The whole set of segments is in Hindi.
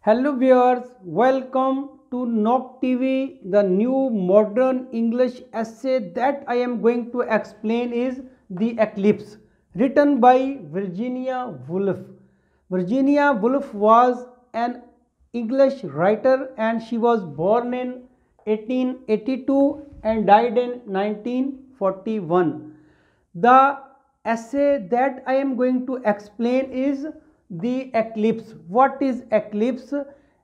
Hello viewers, welcome to Knock TV. The new modern English essay that I am going to explain is The Eclipse, written by Virginia Woolf. Virginia Woolf was an English writer and she was born in 1882 and died in 1941. The essay that I am going to explain is the eclipse. What is eclipse?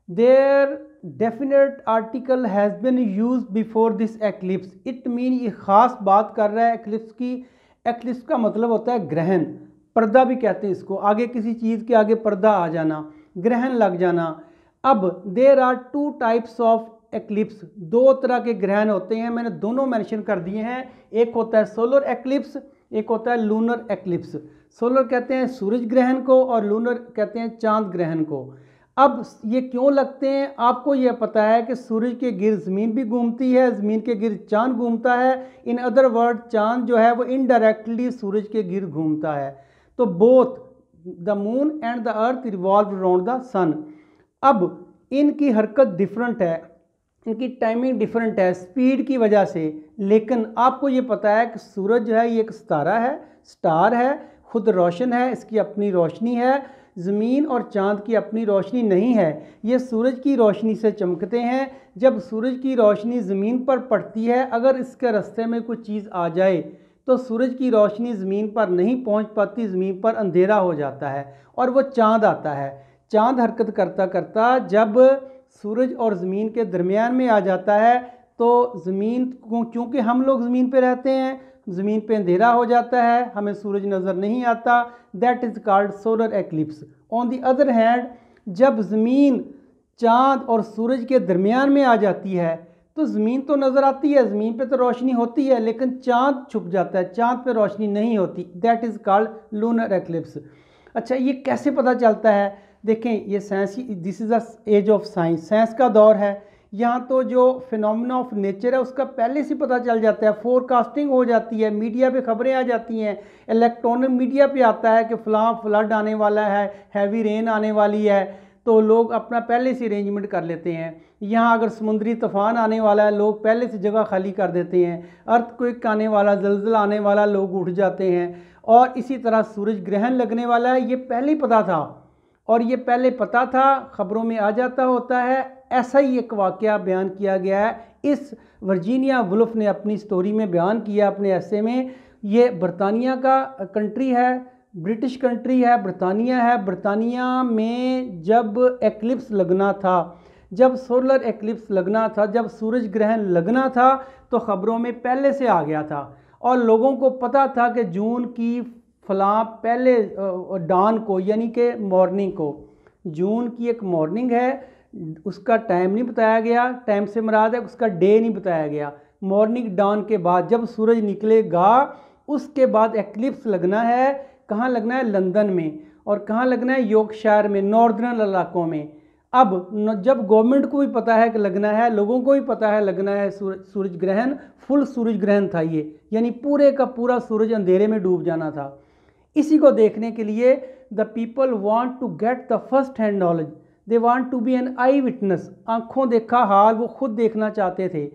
Their definite article has been used before this eclipse. It mean ये खास बात कर रहा है eclipse की. eclipse का मतलब होता है ग्रहण, पर्दा भी कहते हैं इसको. आगे किसी चीज़ के आगे पर्दा आ जाना, ग्रहण लग जाना. अब there are two types of eclipse. दो तरह के ग्रहण होते हैं, मैंने दोनों मेंशन कर दिए हैं. एक होता है सोलर एक्लिप्स, एक होता है लूनर एक्लिप्स. सोलर कहते हैं सूरज ग्रहण को और लूनर कहते हैं चांद ग्रहण को. अब ये क्यों लगते हैं? आपको ये पता है कि सूरज के गिर्द ज़मीन भी घूमती है, ज़मीन के गिर्द चांद घूमता है. इन अदर वर्ड चांद जो है वो इनडायरेक्टली सूरज के गिर्द घूमता है. तो both the moon and the earth revolve around the sun. अब इनकी हरकत डिफरेंट है, इनकी टाइमिंग डिफरेंट है स्पीड की वजह से. लेकिन आपको ये पता है कि सूरज जो है ये एक सितारा है, स्टार है, खुद रोशन है, इसकी अपनी रोशनी है. ज़मीन और चांद की अपनी रोशनी नहीं है, ये सूरज की रोशनी से चमकते हैं. जब सूरज की रोशनी ज़मीन पर पड़ती है, अगर इसके रास्ते में कोई चीज़ आ जाए तो सूरज की रोशनी ज़मीन पर नहीं पहुंच पाती, ज़मीन पर अंधेरा हो जाता है और वो चांद आता है. चांद हरकत करता करता जब सूरज और ज़मीन के दरमियान में आ जाता है तो ज़मीन को, चूँकि हम लोग ज़मीन पे रहते हैं, ज़मीन पे अंधेरा हो जाता है, हमें सूरज नज़र नहीं आता. That is called solar eclipse. On the other hand, जब ज़मीन चांद और सूरज के दरमियान में आ जाती है तो ज़मीन तो नज़र आती है, ज़मीन पे तो रोशनी होती है, लेकिन चांद छुप जाता है, चांद पे रोशनी नहीं होती. That is called lunar eclipse. अच्छा, ये कैसे पता चलता है? देखें, ये science, this is the age of science, science का दौर है. यहाँ तो जो फिनोमेना ऑफ नेचर है उसका पहले से पता चल जाता है, फोरकास्टिंग हो जाती है, मीडिया पे खबरें आ जाती हैं, इलेक्ट्रॉनिक मीडिया पे आता है कि फ़लाँ फ्लड आने वाला है, हैवी रेन आने वाली है, तो लोग अपना पहले से अरेंजमेंट कर लेते हैं. यहाँ अगर समुद्री तूफान आने वाला है, लोग पहले से जगह खाली कर देते हैं. अर्थक्वेक आने वाला, ज़लज़ला आने वाला, लोग उठ जाते हैं. और इसी तरह सूरज ग्रहण लगने वाला है, ये पहले ही पता था, और ये पहले पता था, ख़बरों में आ जाता होता है. ऐसा ही एक वाक़या बयान किया गया है. इस वर्जीनिया वुल्फ ने अपनी स्टोरी में बयान किया, अपने ऐसे में. ये बरतानिया का कंट्री है, ब्रिटिश कंट्री है, बरतानिया है. बरतानिया में जब एक्लिप्स लगना था, जब सोलर एक्लिप्स लगना था, जब सूरज ग्रहण लगना था, तो ख़बरों में पहले से आ गया था और लोगों को पता था कि जून की फलां पहले डान को, यानी कि मॉर्निंग को, जून की एक मॉर्निंग है, उसका टाइम नहीं बताया गया, टाइम से मुराद है उसका डे नहीं बताया गया. मॉर्निंग डान के बाद जब सूरज निकलेगा उसके बाद एक्लिप्स लगना है. कहाँ लगना है? लंदन में. और कहाँ लगना है? यॉर्कशायर में, नॉर्दर्न इलाकों में. अब जब गवर्नमेंट को भी पता है कि लगना है, लोगों को भी पता है लगना है सूरज ग्रहण, फुल सूरज ग्रहण था ये, यानी पूरे का पूरा सूरज अंधेरे में डूब जाना था. इसी को देखने के लिए the people want to get the first hand knowledge, they want to be an eye witness. आंखों देखा हाल वो खुद देखना चाहते थे.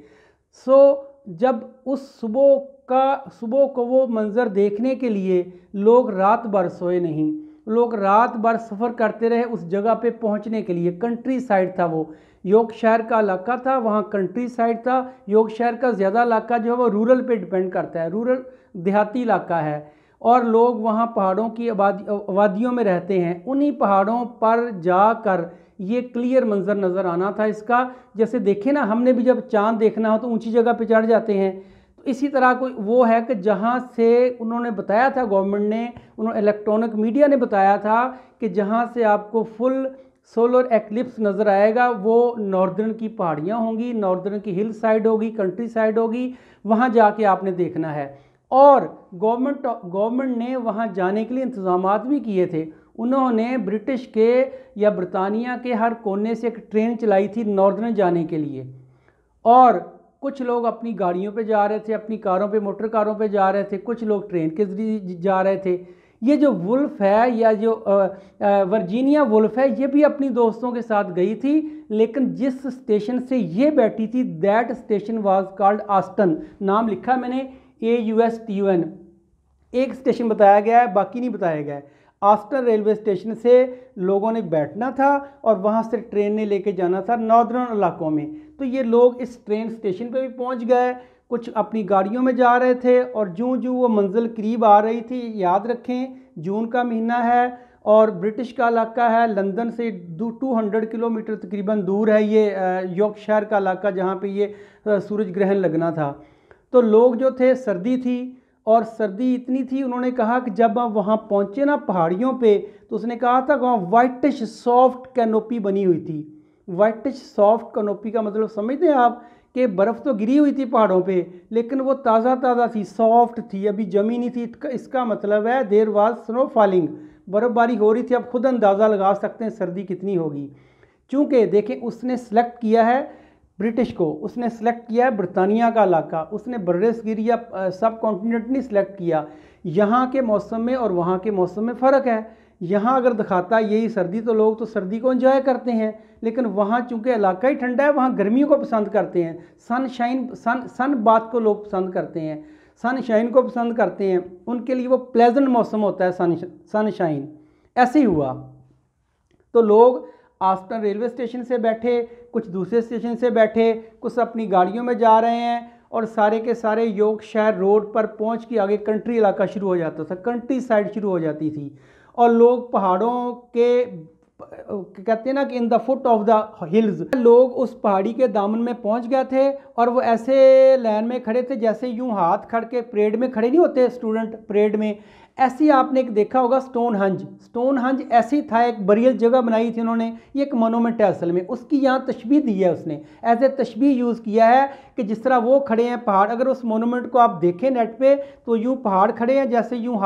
जब उस सुबह को वो मंज़र देखने के लिए लोग रात भर सोए नहीं, लोग रात भर सफ़र करते रहे उस जगह पे पहुंचने के लिए. कंट्री साइड था वो, यॉर्कशायर का इलाका था, वहाँ कंट्री साइड था. यॉर्कशायर का ज़्यादा इलाका जो है वो रूरल पे डिपेंड करता है, रूरल देहाती इलाका है, और लोग वहाँ पहाड़ों की आबादियों में रहते हैं. उन्हीं पहाड़ों पर जाकर ये क्लियर मंज़र नज़र आना था इसका. जैसे देखें ना, हमने भी जब चांद देखना हो तो ऊंची जगह पे चढ़ जाते हैं, तो इसी तरह कोई वो है कि जहाँ से उन्होंने बताया था, गवर्नमेंट ने, उन्होंने इलेक्ट्रॉनिक मीडिया ने बताया था कि जहाँ से आपको फुल सोलर एक्लिप्स नज़र आएगा वो नॉर्दर्न की पहाड़ियाँ होंगी, नॉर्दर्न की हिल साइड होगी, कंट्री साइड होगी, वहाँ जाके आपने देखना है. और गवर्नमेंट ने वहाँ जाने के लिए इंतज़ामात भी किए थे. उन्होंने ब्रिटिश के या बरतानिया के हर कोने से एक ट्रेन चलाई थी नॉर्दर्न जाने के लिए, और कुछ लोग अपनी गाड़ियों पे जा रहे थे, अपनी कारों पे, मोटर कारों पे जा रहे थे, कुछ लोग ट्रेन के ज़रिए जा रहे थे. ये जो वुल्फ है या जो वर्जीनिया वुल्फ है, ये भी अपनी दोस्तों के साथ गई थी, लेकिन जिस स्टेशन से ये बैठी थी that station was called Aston. नाम लिखा मैंने AUSTON, एक स्टेशन बताया गया है, बाकी नहीं बताया गया है। आस्टन रेलवे स्टेशन से लोगों ने बैठना था और वहाँ से ट्रेन ने लेके जाना था नॉर्दर्न इलाकों में। तो ये लोग इस ट्रेन स्टेशन पे भी पहुँच गए, कुछ अपनी गाड़ियों में जा रहे थे, और जूं जूं वो मंजिल करीब आ रही थी, याद रखें जून का महीना है और ब्रिटिश का इलाका है, लंदन से 200 किलोमीटर तकरीबन दूर है ये यॉर्कशायर का इलाका जहाँ पे ये सूरज ग्रहण लगना था। तो लोग जो थे, सर्दी थी और सर्दी इतनी थी, उन्होंने कहा कि जब हम वहाँ पहुँचे ना पहाड़ियों पे, तो उसने कहा था वहाँ वाइटिश सॉफ्ट कैनोपी बनी हुई थी। वाइटिश सॉफ्ट कैनोपी का मतलब समझते हैं आप कि बर्फ़ तो गिरी हुई थी पहाड़ों पे, लेकिन वो ताज़ा ताज़ा थी, सॉफ्ट थी, अभी जमी नहीं थी। इसका मतलब है देयर वाज स्नो फॉलिंग, बर्फ़बारी हो रही थी। अब खुद अंदाज़ा लगा सकते हैं सर्दी कितनी होगी। चूँकि देखें उसने सेलेक्ट किया है ब्रिटिश को, उसने सेलेक्ट किया है बरतानिया का इलाका, उसने बर्रसगीर या सब कॉन्टिनेंट नहीं सेलेक्ट किया। यहाँ के मौसम में और वहाँ के मौसम में फ़र्क है। यहाँ अगर दिखाता यही सर्दी तो लोग तो सर्दी को एंजॉय करते हैं, लेकिन वहाँ चूँकि इलाका ही ठंडा है, वहाँ गर्मियों को पसंद करते हैं। सन बात को लोग पसंद करते हैं, सनशाइन को पसंद करते हैं, उनके लिए वो प्लेजेंट मौसम होता है सनशाइन। ऐसे ही हुआ। तो लोग आस्टन रेलवे स्टेशन से बैठे, कुछ दूसरे स्टेशन से बैठे, कुछ अपनी गाड़ियों में जा रहे हैं, और सारे के सारे यॉर्कशायर रोड पर पहुंच के आगे कंट्री इलाका शुरू हो जाता था, कंट्री साइड शुरू हो जाती थी। और लोग पहाड़ों के, कहते हैं ना कि in the foot of the hills, लोग उस पहाड़ी के दामन में पहुंच गए थे, और वो ऐसे लाइन में खड़े थे जैसे यूं हाथ खड़ के परेड में खड़े नहीं होते स्टूडेंट परेड में, ऐसे ही आपने एक देखा होगा स्टोनहंज ऐसे ही था, एक बरियल जगह बनाई थी उन्होंने, ये एक मोनूमेंट है असल में, उसकी यहाँ तशबीह दी है उसने, एज ए तशबीह यूज़ किया है कि जिस तरह वो खड़े हैं पहाड़, अगर उस मोनूमेंट को आप देखें नेट पे तो यूँ पहाड़ खड़े हैं जैसे यूँ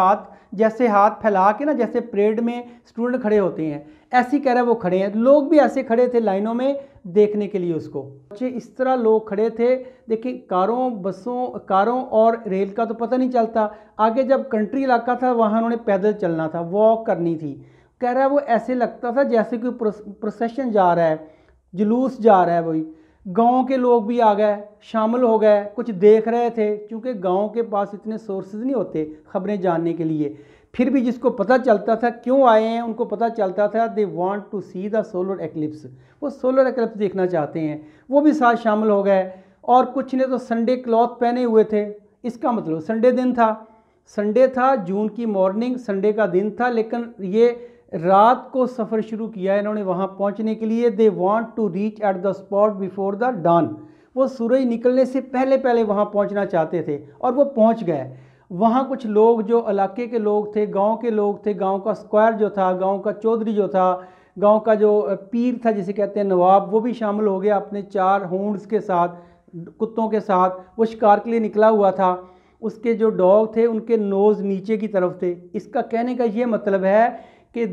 जैसे हाथ फैला के ना, जैसे परेड में स्टूडेंट खड़े होते हैं, ऐसे ही कह रहा है वो खड़े हैं। लोग भी ऐसे खड़े थे लाइनों में देखने के लिए उसको, इस तरह लोग खड़े थे। देखिए कारों और रेल का तो पता नहीं चलता। आगे जब कंट्री इलाका था वहाँ उन्होंने पैदल चलना था, वॉक करनी थी। कह रहा है वो ऐसे लगता था जैसे कोई प्रोसेशन जा रहा है, जुलूस जा रहा है। वही गांव के लोग भी आ गए, शामिल हो गए, कुछ देख रहे थे, क्योंकि गांव के पास इतने सोर्सेज नहीं होते खबरें जानने के लिए। फिर भी जिसको पता चलता था क्यों आए हैं, उनको पता चलता था they want to see the solar eclipse, वो सोलर एक्लिप्स देखना चाहते हैं, वो भी साथ शामिल हो गए। और कुछ ने तो संडे क्लॉथ पहने हुए थे, इसका मतलब संडे था, जून की मॉर्निंग, संडे का दिन था, लेकिन ये रात को सफ़र शुरू किया इन्होंने वहाँ पहुँचने के लिए। They want to reach at the spot before the dawn, वो सूरज निकलने से पहले वहाँ पहुँचना चाहते थे, और वो पहुँच गए। वहाँ कुछ लोग जो इलाके के लोग थे, गांव के लोग थे, गांव का स्क्वायर जो था, गांव का चौधरी जो था, गांव का जो पीर था जिसे कहते हैं नवाब, वो भी शामिल हो गया अपने 4 होंड्स के साथ, कुत्तों के साथ। वो शिकार के लिए निकला हुआ था। उसके जो डॉग थे उनके नोज़ नीचे की तरफ थे। इसका कहने का ये मतलब है कि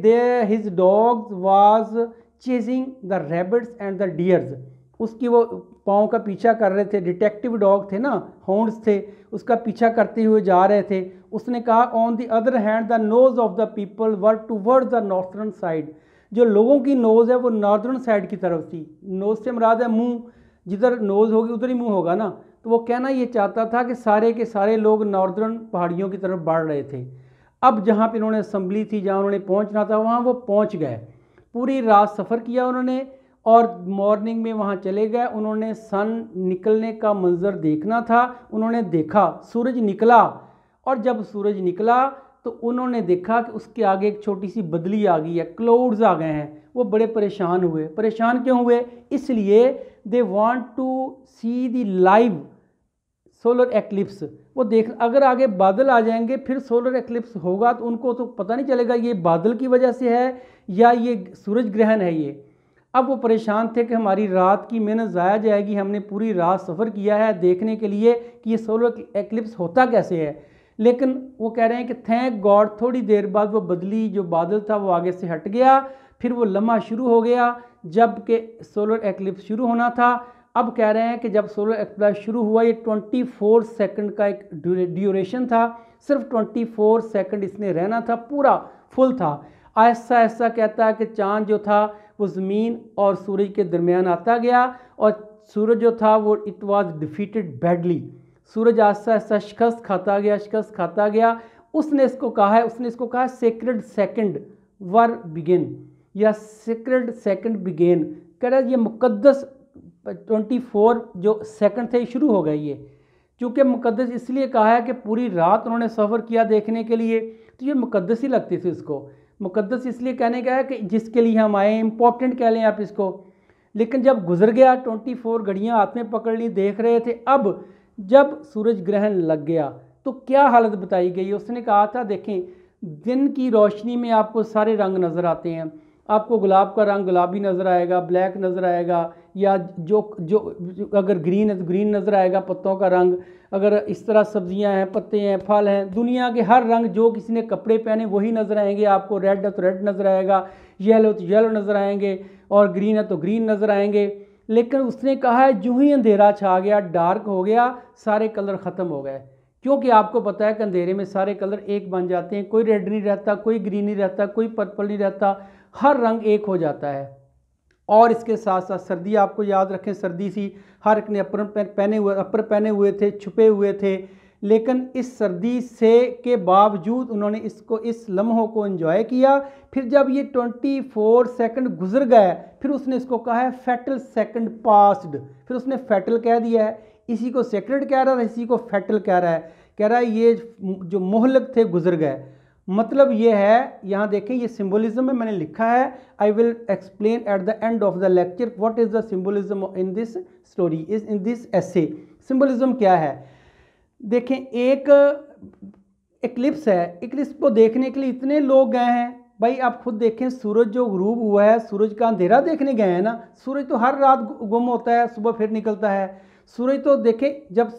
his dogs was chasing the rabbits and the dears, उसकी वो पाँव का पीछा कर रहे थे। डिटेक्टिव डॉग थे ना, होंड्स थे, उसका पीछा करते हुए जा रहे थे। उसने कहा on the other hand the nose of the people were towards the northern side, जो लोगों की नोज़ है वो नॉर्दर्न साइड की तरफ थी। नोज़ से मुराद है मुंह, जिधर नोज़ होगी उधर ही मुंह होगा ना। तो वो कहना ये चाहता था कि सारे के सारे लोग नॉर्दर्न पहाड़ियों की तरफ बढ़ रहे थे। अब जहाँ पे उन्होंने असम्बली थी, जहाँ उन्होंने पहुँचना था, वहाँ वो पहुँच गए। पूरी रात सफ़र किया उन्होंने और मॉर्निंग में वहाँ चले गए। उन्होंने सन निकलने का मंजर देखना था। उन्होंने देखा सूरज निकला, और जब सूरज निकला तो उन्होंने देखा कि उसके आगे एक छोटी सी बदली आ गई है, क्लाउड्स आ गए हैं। वो बड़े परेशान हुए। परेशान क्यों हुए? इसलिए they want to see the live solar eclipse. वो देख, अगर आगे बादल आ जाएंगे फिर सोलर एक्लिप्स होगा तो उनको तो पता नहीं चलेगा ये बादल की वजह से है या ये सूरज ग्रहण है ये। अब वो परेशान थे कि हमारी रात की मेहनत ज़ाया जाएगी, हमने पूरी रात सफ़र किया है देखने के लिए कि ये सोलर एक्लिप्स होता कैसे है। लेकिन वो कह रहे हैं कि थैंक गॉड थोड़ी देर बाद वो बदली, जो बादल था वो आगे से हट गया। फिर वो लम्हा शुरू हो गया जब कि सोलर एक्लिप्स शुरू होना था। अब कह रहे हैं कि जब सोलर एक्लिप्स शुरू हुआ, ये 24 सेकंड का एक ड्यूरेशन था। सिर्फ 24 सेकंड इसने रहना था, पूरा फुल था। ऐसा ऐसा कहता है कि चाँद जो था वो ज़मीन और सूरज के दरमियान आता गया और सूरज जो था वो इट वाज डिफीटेड बैडली। सूरज आस्ता आस्ता शिकस्त खाता गया। उसने इसको कहा है सेक्रेड सेकंड वर बिगिन या सेक्रेड सेकंड बिगेन। कह रहा है ये मुकद्दस 24 जो सेकंड थे शुरू हो गए ये, क्योंकि मुकद्दस इसलिए कहा है कि पूरी रात उन्होंने सफ़र किया देखने के लिए, तो ये मुकद्दस ही लगती थी इसको। मुकद्दस इसलिए कहने का है कि जिसके लिए हम आए, इम्पोर्टेंट कह लें आप इसको। लेकिन जब गुजर गया 24 घड़ियाँ हाथ में पकड़ ली, देख रहे थे। अब जब सूरज ग्रहण लग गया तो क्या हालत बताई गई। उसने कहा था देखें, दिन की रोशनी में आपको सारे रंग नज़र आते हैं। आपको गुलाब का रंग गुलाबी नज़र आएगा, ब्लैक नज़र आएगा, या जो अगर ग्रीन है तो ग्रीन नज़र आएगा पत्तों का रंग। अगर इस तरह सब्जियां हैं, पत्ते हैं, फल हैं, दुनिया के हर रंग, जो किसी ने कपड़े पहने वही नज़र आएंगे आपको। रेड है तो रेड नज़र आएगा, येलो तो येलो नज़र आएंगे, और ग्रीन है तो ग्रीन नज़र आएंगे। लेकिन उसने कहा है जो ही अंधेरा छा गया, डार्क हो गया, सारे कलर ख़त्म हो गए। क्योंकि आपको पता है कि अंधेरे में सारे कलर एक बन जाते हैं, कोई रेड नहीं रहता, कोई ग्रीन नहीं रहता, कोई पर्पल नहीं रहता, हर रंग एक हो जाता है। और इसके साथ साथ सर्दी, आपको याद रखें सर्दी सी, हर एक ने अपर पहने हुए थे, छुपे हुए थे। लेकिन इस सर्दी से के बावजूद उन्होंने इस लम्हों को एंजॉय किया। फिर जब ये 24 सेकंड गुजर गए, फिर उसने इसको कहा है फैटल सेकंड पास्ड। फिर उसने फैटल कह दिया है, इसी को सेक्रेड कह रहा था, इसी को फैटल कह रहा है ये जो मोहलक थे गुजर गए। मतलब ये है, यहाँ देखें ये सिंबलिज्म में मैंने लिखा है, I will explain at the end of the lecture what is the symbolism in this story, is in this essay. Symbolism क्या है देखें, एक एक्लिप्स है, एक्लिप्स को देखने के लिए इतने लोग गए हैं। भाई आप खुद देखें, सूरज जो गुरूब हुआ है, सूरज का अंधेरा देखने गए हैं ना। सूरज तो हर रात गुम होता है, सुबह फिर निकलता है। सूरज तो देखें, जब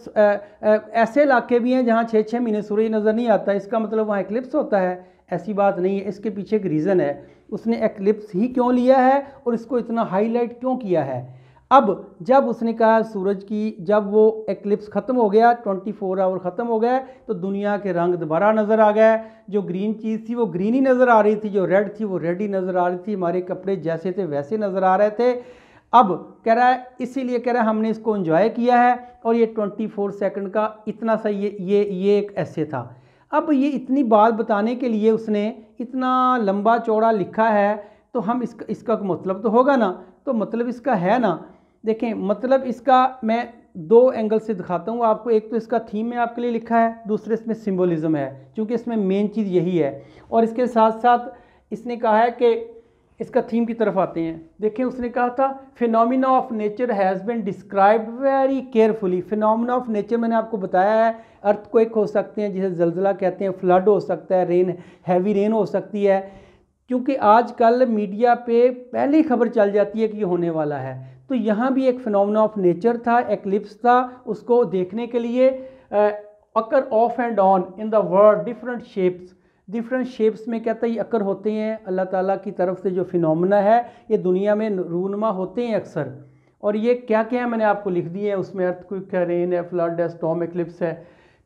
ऐसे इलाके भी हैं जहाँ 6-6 महीने सूरज नज़र नहीं आता, इसका मतलब वहाँ एक्लिप्स होता है? ऐसी बात नहीं है। इसके पीछे एक रीज़न है, उसने एक्लिप्स ही क्यों लिया है और इसको इतना हाईलाइट क्यों किया है। अब जब उसने कहा सूरज की, जब वो एक्लिप्स ख़त्म हो गया, 24 आवर ख़त्म हो गए, तो दुनिया के रंग दोबारा नज़र आ गए। जो ग्रीन चीज़ थी वो ग्रीन ही नज़र आ रही थी, जो रेड थी वो रेड ही नज़र आ रही थी, हमारे कपड़े जैसे थे वैसे नज़र आ रहे थे। अब कह रहा है, इसीलिए कह रहा है हमने इसको एंजॉय किया है। और ये 24 सेकंड का इतना सा ये एक ऐसे था। अब ये इतनी बात बताने के लिए उसने इतना लंबा चौड़ा लिखा है, तो हम इसका मतलब तो होगा ना। तो मतलब इसका है ना, देखें मतलब इसका मैं 2 एंगल से दिखाता हूँ आपको। एक तो इसका थीम में आपके लिए लिखा है, दूसरे इसमें सिंबलिज्म है, क्योंकि इसमें मेन चीज़ यही है। और इसके साथ साथ इसने कहा है कि इसका थीम की तरफ आते हैं। देखिए उसने कहा था phenomena of nature has been described very carefully. Phenomena of nature मैंने आपको बताया है, अर्थक्वेक हो सकते हैं जिसे जलजला कहते हैं, फ्लड हो सकता है, रेन, हैवी रेन हो सकती है। क्योंकि आजकल मीडिया पे पहले ही खबर चल जाती है कि ये होने वाला है। तो यहाँ भी एक फिनोमिना ऑफ नेचर था, एक्लिप्स था। उसको देखने के लिए occur off and on in the world different shapes में कहता है ये अकर होते हैं। अल्लाह ताला की तरफ से जो फिनोमिना है ये दुनिया में रूनुमा होते हैं अक्सर। और ये क्या क्या है मैंने आपको लिख दिए हैं, उसमें अर्थक्वेक है, रेन है, फ्लड है, स्टॉर्म, एक्लिप्स है।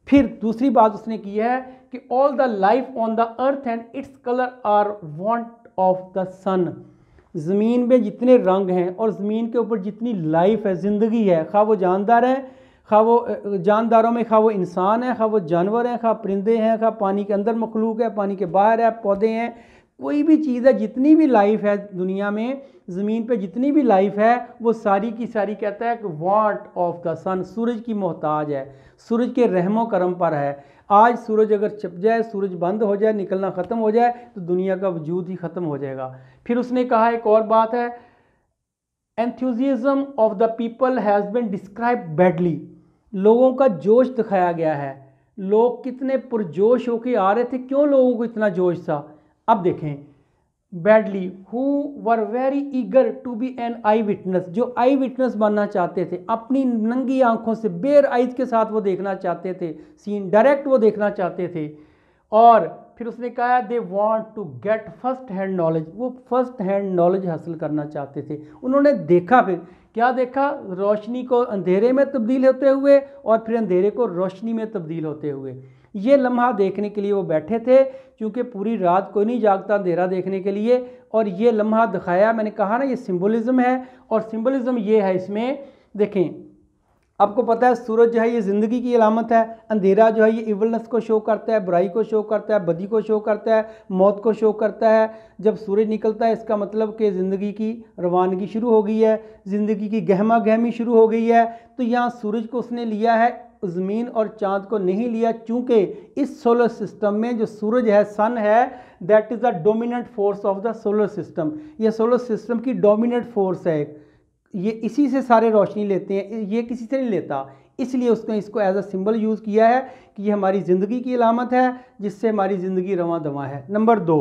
फिर दूसरी बात उसने की है कि all the life on the earth and its colour are want of the sun. ज़मीन में जितने रंग हैं और ज़मीन के ऊपर जितनी लाइफ है, ज़िंदगी है, खा वो जानदार है, खा वो जानदारों में खा वो इंसान है, खा वो जानवर हैं, खा परिंदे हैं, खा पानी के अंदर मखलूक है, पानी के बाहर है, पौधे हैं, कोई भी चीज़ है, जितनी भी लाइफ है दुनिया में, ज़मीन पे जितनी भी लाइफ है, वो सारी की सारी कहता है कि वांट ऑफ द सन, सूरज की मोहताज है, सूरज के रहमो करम पर है। आज सूरज अगर छिप जाए, सूरज बंद हो जाए, निकलना ख़त्म हो जाए, तो दुनिया का वजूद ही ख़त्म हो जाएगा। फिर उसने कहा एक और बात है, enthusiasm of the people has been described badly. लोगों का जोश दिखाया गया है, लोग कितने पुरजोश होकर आ रहे थे, क्यों लोगों को इतना जोश था। अब देखें badly, who were very eager to be an eye witness, जो आई विटनेस बनना चाहते थे, अपनी नंगी आंखों से बेयर आइज के साथ वो देखना चाहते थे, सीन डायरेक्ट वो देखना चाहते थे। और फिर उसने कहा they want to get first hand knowledge, वो फर्स्ट हैंड नॉलेज हासिल करना चाहते थे। उन्होंने देखा, फिर क्या देखा, रोशनी को अंधेरे में तब्दील होते हुए और फिर अंधेरे को रोशनी में तब्दील होते हुए। ये लम्हा देखने के लिए वो बैठे थे, क्योंकि पूरी रात कोई नहीं जागता अंधेरा देखने के लिए, और ये लम्हा दिखाया। मैंने कहा ना ये सिंबलिज्म है, और सिंबलिज्म ये है इसमें, देखें आपको पता है सूरज जो है ये ज़िंदगी की अलामत है, अंधेरा जो है ये इवलनेस को शो करता है, बुराई को शो करता है, बदी को शो करता है, मौत को शो करता है। जब सूरज निकलता है इसका मतलब कि ज़िंदगी की रवानगी शुरू हो गई है, ज़िंदगी की गहमा गहमी शुरू हो गई है। तो यहाँ सूरज को उसने लिया है, ज़मीन और चाँद को नहीं लिया, चूँकि इस सोलर सिस्टम में जो सूरज है, सन है, that is the dominant force of the solar system. ये सोलर सिस्टम की डोमिनेंट फोर्स है, ये इसी से सारे रोशनी लेते हैं, ये किसी से नहीं लेता, इसलिए उसने इसको एज अ सिंबल यूज़ किया है कि ये हमारी ज़िंदगी की अलामत है, जिससे हमारी ज़िंदगी रवां दवां है। नंबर 2,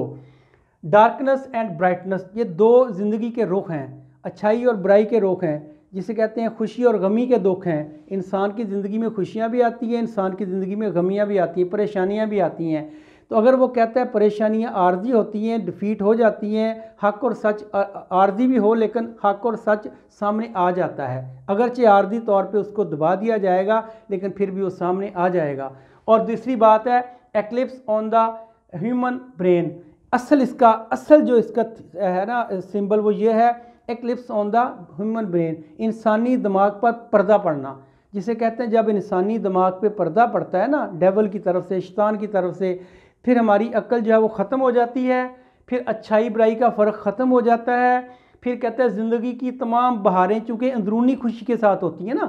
डार्कनेस एंड ब्राइटनेस, ये दो ज़िंदगी के रुख हैं, अच्छाई और बुराई के रुख हैं, जिसे कहते हैं खुशी और गमी के दुख हैं। इंसान की ज़िंदगी में खुशियाँ भी आती हैं, इंसान की ज़िंदगी में गमियाँ भी आती हैं, परेशानियाँ भी आती हैं। तो अगर वो कहता है परेशानियाँ आर्जी होती हैं, डिफीट हो जाती हैं, हक और सच आर्जी भी हो लेकिन हक और सच सामने आ जाता है, अगरचे आर्जी तौर पे उसको दबा दिया जाएगा लेकिन फिर भी वो सामने आ जाएगा। और दूसरी बात है eclipse on the human brain, असल जो इसका है ना सिंबल वो ये है, eclipse on the human brain, इंसानी दिमाग पर पर्दा पड़ना, जिसे कहते हैं जब इंसानी दिमाग पे पर्दा पड़ता है ना डेवल की तरफ से, शैतान की तरफ से, फिर हमारी अक्ल जो है वो ख़त्म हो जाती है, फिर अच्छाई बुराई का फ़र्क ख़त्म हो जाता है। फिर कहते हैं ज़िंदगी की तमाम बहारें चूँकि अंदरूनी खुशी के साथ होती हैं ना,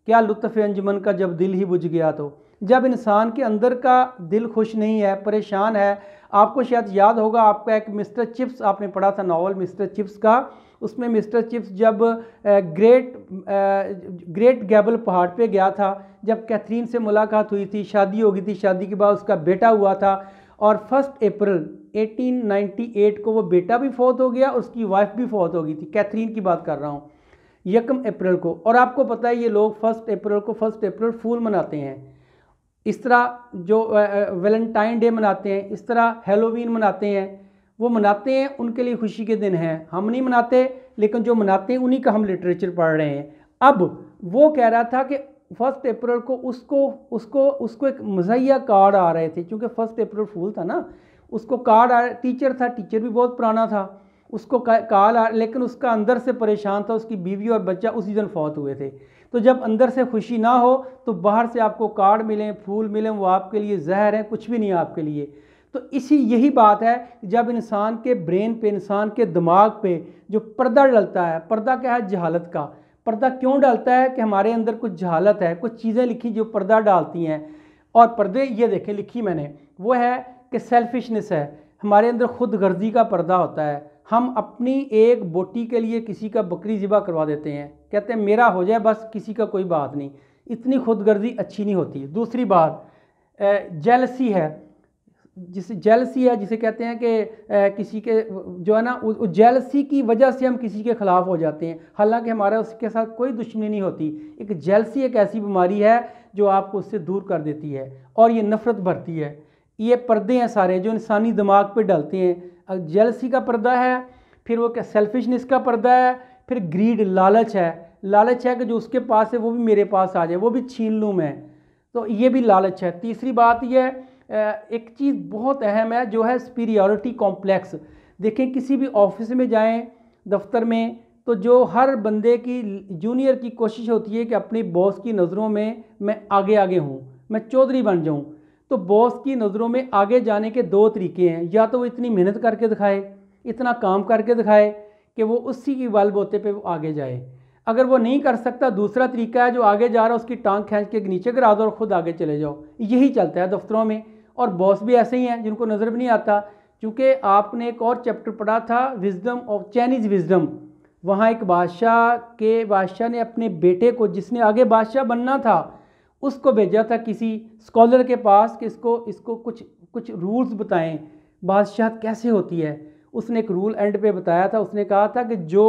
क्या लुत्फ़ अंजुमन का जब दिल ही बुझ गया, तो जब इंसान के अंदर का दिल खुश नहीं है, परेशान है। आपको शायद याद होगा, आपका एक मिस्टर चिप्स आपने पढ़ा था नॉवल मिस्टर चिप्स का, उसमें मिस्टर चिप्स जब ग्रेट गैबल पहाड़ पे गया था, जब कैथरीन से मुलाकात हुई थी, शादी हो गई थी, शादी के बाद उसका बेटा हुआ था, और 1 अप्रैल 1898 को वो बेटा भी फौत हो गया, उसकी वाइफ भी फौत हो गई थी, कैथरीन की बात कर रहा हूँ, 1 अप्रैल को। और आपको पता है ये लोग 1 अप्रैल को 1 अप्रैल फूल मनाते हैं, इस तरह जो वैलेंटाइन डे मनाते हैं, इस तरह हेलोवीन मनाते हैं, वो मनाते हैं, उनके लिए खुशी के दिन हैं। हम नहीं मनाते, लेकिन जो मनाते हैं उन्हीं का हम लिटरेचर पढ़ रहे हैं। अब वो कह रहा था कि 1 अप्रैल को उसको एक मज़ाहिया कार्ड आ रहे थे, क्योंकि 1 अप्रैल फूल था ना, उसको कार्ड आ, टीचर था, टीचर भी बहुत पुराना था, उसको कॉल आ, लेकिन उसका अंदर से परेशान था, उसकी बीवी और बच्चा उसी दिन फौत हुए थे। तो जब अंदर से खुशी ना हो तो बाहर से आपको कार्ड मिलें, फूल मिलें, वो आपके लिए जहर है, कुछ भी नहीं है आपके लिए। तो यही बात है, जब इंसान के ब्रेन पे, इंसान के दिमाग पे जो पर्दा डलता है, पर्दा क्या है, जहालत का। पर्दा क्यों डालता है कि हमारे अंदर कुछ जहालत है, कुछ चीज़ें लिखी जो पर्दा डालती हैं। और पर्दे ये देखें लिखी मैंने, वो है कि सेल्फिशनेस है, हमारे अंदर खुद गर्जी का पर्दा होता है। हम अपनी एक बोटी के लिए किसी का बकरी ज़िबा करवा देते हैं, कहते हैं मेरा हो जाए बस, किसी का कोई बात नहीं। इतनी खुदगर्जी अच्छी नहीं होती। दूसरी बात जेलसी है, जिसे कहते हैं कि किसी के जो है ना, जेलसी की वजह से हम किसी के ख़िलाफ़ हो जाते हैं, हालांकि हमारा उसके साथ कोई दुश्मनी नहीं होती। एक जेलसी एक ऐसी बीमारी है जो आपको उससे दूर कर देती है और ये नफ़रत भरती है। ये पर्दे हैं सारे जो इंसानी दिमाग पे डलते हैं। जेलसी का पर्दा है, फिर वो क्या सेल्फिशनेस का पर्दा है, फिर ग्रीड लालच है कि जो उसके पास है वो भी मेरे पास आ जाए, वो भी छीन लूँ मैं, तो ये भी लालच है। तीसरी बात ये एक चीज़ बहुत अहम है जो है सुपीरियॉरिटी कॉम्प्लेक्स। देखें किसी भी ऑफिस में जाएं, दफ्तर में, तो जो हर बंदे की जूनियर की कोशिश होती है कि अपने बॉस की नज़रों में मैं आगे हूँ, मैं चौधरी बन जाऊँ। तो बॉस की नज़रों में आगे जाने के दो तरीके हैं, या तो वो इतनी मेहनत करके दिखाए, इतना काम करके दिखाए कि वो उसी की बलबूते पे वो आगे जाए। अगर वो नहीं कर सकता, दूसरा तरीका है जो आगे जा रहा है उसकी टांग खींच के नीचे गिरा दो और ख़ुद आगे चले जाओ। यही चलता है दफ्तरों में, और बॉस भी ऐसे ही हैं जिनको नज़र भी नहीं आता। क्योंकि आपने एक और चैप्टर पढ़ा था विजडम ऑफ चाइनीज़ विजडम, वहाँ एक बादशाह ने अपने बेटे को, जिसने आगे बादशाह बनना था, उसको भेजा था किसी स्कॉलर के पास कि इसको कुछ रूल्स बताएं, बादशाह कैसे होती है। उसने एक रूल एंड पे बताया था, उसने कहा था कि जो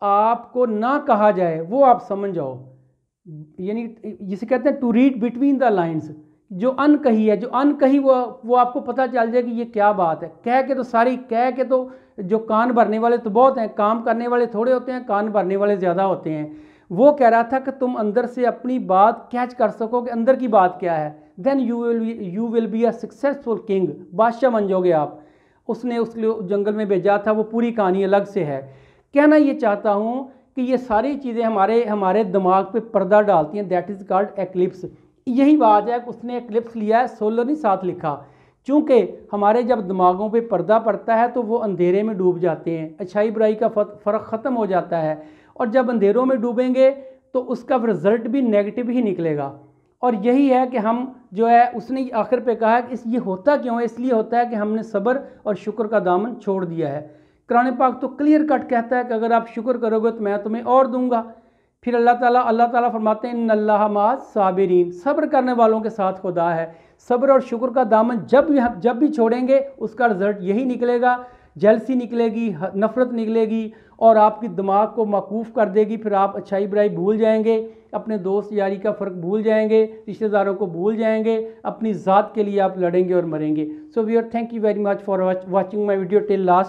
आपको ना कहा जाए वो आप समझ जाओ, यानी जिसे कहते हैं to read between the lines. जो अनकही है, जो अनकही वो आपको पता चल जाए कि ये क्या बात है। कह के तो जो कान भरने वाले तो बहुत हैं, काम करने वाले थोड़े होते हैं, कान भरने वाले ज़्यादा होते हैं। वो कह रहा था कि तुम अंदर से अपनी बात कैच कर सको कि अंदर की बात क्या है। Then you will be a successful king, बादशाह बन जाओगे आप। उसने उसके जंगल में भेजा था, वो पूरी कहानी अलग से है। कहना ये चाहता हूँ कि ये सारी चीज़ें हमारे दिमाग पे पर्दा डालती हैं, दैट इज़ कॉल्ड एक्लिप्स। यही बात है कि उसने एक्लिप्स लिया है, सोलर नहीं साथ लिखा। चूँकि हमारे जब दिमागों पे पर्दा पड़ता है तो वो अंधेरे में डूब जाते हैं, अच्छाई बुराई का फ़र्क ख़त्म हो जाता है, और जब अंधेरों में डूबेंगे तो उसका रिज़ल्ट भी नेगेटिव ही निकलेगा। और यही है कि हम जो है, उसने आखिर पे कहा कि ये होता क्यों है, इसलिए होता है कि हमने सब्र और शुक्र का दामन छोड़ दिया है। कुरान पाक तो क्लियर कट कहता है कि अगर आप शुक्र करोगे तो मैं तुम्हें और दूंगा। फिर अल्लाह ताला फरमाते हैं इन्नल्लाह माअस साबिरीन, सब्र करने वालों के साथ खुदा है। सब्र और शुक्र का दामन जब भी छोड़ेंगे उसका रिजल्ट यही निकलेगा, जेलसी निकलेगी, नफ़रत निकलेगी, और आपकी दिमाग को मकूफ़ कर देगी। फिर आप अच्छाई बुराई भूल जाएंगे, अपने दोस्त यारी का फ़र्क भूल जाएंगे, रिश्तेदारों को भूल जाएंगे, अपनी ज़ात के लिए आप लड़ेंगे और मरेंगे। So we are thank you very much for watching my video till last.